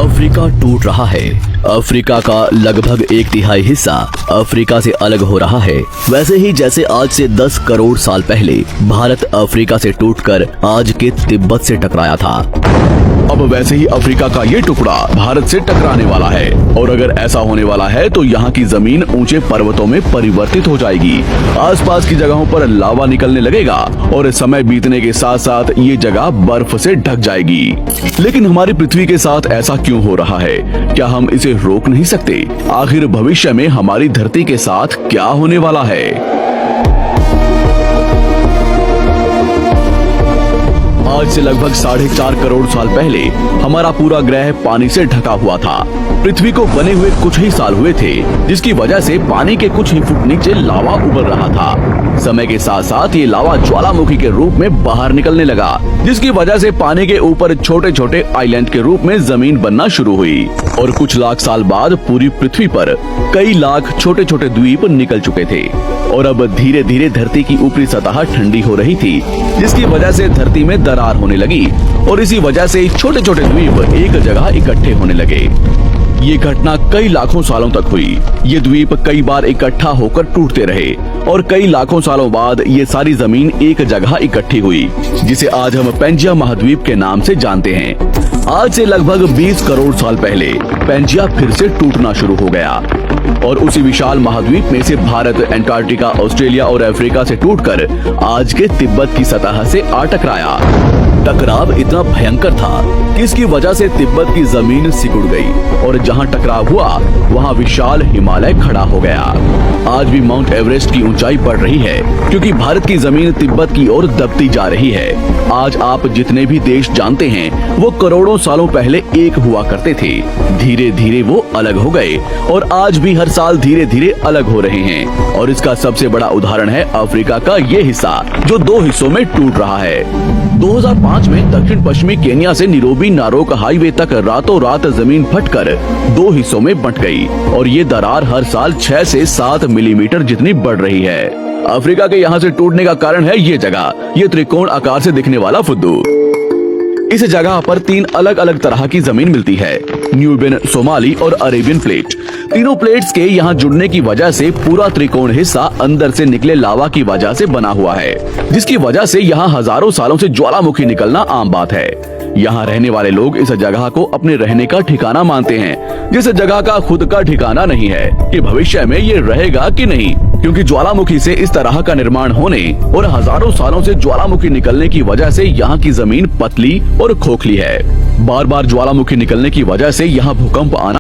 Africa टूट रहा है। अफ्रीका का लगभग 1/3 हिस्सा अफ्रीका से अलग हो रहा है। वैसे ही जैसे आज से 10 करोड़ साल पहले भारत अफ्रीका से टूटकर आज के तिब्बत से टकराया था, अब वैसे ही अफ्रीका का ये टुकड़ा भारत से टकराने वाला है। और अगर ऐसा होने वाला है तो यहाँ की जमीन ऊंचे पर्वतों में परिवर्तित हो जाएगी। आसपास की जगहों पर लावा निकलने लगेगा और समय बीतने के साथ साथ ये जगह बर्फ से ढक जाएगी। लेकिन हमारी पृथ्वी के साथ ऐसा क्यों हो रहा है? क्या हम इसे रोक नहीं सकते? आखिर भविष्य में हमारी धरती के साथ क्या होने वाला है? आज से लगभग 4.5 करोड़ साल पहले हमारा पूरा ग्रह पानी से ढका हुआ था। पृथ्वी को बने हुए कुछ ही साल हुए थे, जिसकी वजह से पानी के कुछ ही फुट नीचे लावा उबल रहा था। समय के साथ साथ ये लावा ज्वालामुखी के रूप में बाहर निकलने लगा, जिसकी वजह से पानी के ऊपर छोटे छोटे आइलैंड के रूप में जमीन बनना शुरू हुई। और कुछ लाख साल बाद पूरी पृथ्वी पर कई लाख छोटे छोटे द्वीप निकल चुके थे और अब धीरे धीरे धरती की ऊपरी सतह ठंडी हो रही थी, जिसकी वजह से धरती में दरार होने लगी और इसी वजह से छोटे छोटे द्वीप एक जगह इकट्ठे होने लगे। ये घटना कई लाखों सालों तक हुई। ये द्वीप कई बार इकट्ठा होकर टूटते रहे और कई लाखों सालों बाद ये सारी जमीन एक जगह इकट्ठी हुई, जिसे आज हम पेंजिया महाद्वीप के नाम से जानते हैं। आज से लगभग 20 करोड़ साल पहले पेंजिया फिर से टूटना शुरू हो गया और उसी विशाल महाद्वीप में से भारत, अंटार्कटिका, ऑस्ट्रेलिया और अफ्रीका से टूटकर आज के तिब्बत की सतह से आ टकराया। टकराव इतना भयंकर था कि इसकी वजह से तिब्बत की जमीन सिकुड़ गई और जहां टकराव हुआ वहां विशाल हिमालय खड़ा हो गया। आज भी माउंट एवरेस्ट की ऊंचाई बढ़ रही है क्योंकि भारत की जमीन तिब्बत की ओर दबती जा रही है। आज आप जितने भी देश जानते हैं वो करोड़ों सालों पहले एक हुआ करते थे। धीरे धीरे वो अलग हो गए और आज भी हर साल धीरे धीरे अलग हो रहे हैं। और इसका सबसे बड़ा उदाहरण है अफ्रीका का ये हिस्सा, जो 2 हिस्सों में टूट रहा है। 2005 में दक्षिण पश्चिमी केन्या से नीरोबी नारोक हाईवे तक रातों रात जमीन फटकर 2 हिस्सों में बंट गई और ये दरार हर साल 6 से 7 मिलीमीटर जितनी बढ़ रही है। अफ्रीका के यहाँ से टूटने का कारण है ये जगह, ये त्रिकोण आकार से दिखने वाला फुद्दू। इस जगह पर 3 अलग अलग तरह की जमीन मिलती है, न्यूबियन, सोमाली और अरेबियन प्लेट। तीनों प्लेट्स के यहाँ जुड़ने की वजह से पूरा त्रिकोण हिस्सा अंदर से निकले लावा की वजह से बना हुआ है, जिसकी वजह से यहाँ हजारों सालों से ज्वालामुखी निकलना आम बात है। यहाँ रहने वाले लोग इस जगह को अपने रहने का ठिकाना मानते हैं, जिस जगह का खुद का ठिकाना नहीं है कि भविष्य में ये रहेगा कि नहीं, क्योंकि ज्वालामुखी से इस तरह का निर्माण होने और हजारों सालों से ज्वालामुखी निकलने की वजह से यहाँ की जमीन पतली और खोखली है। बार बार ज्वालामुखी निकलने की वजह से यहाँ भूकंप आना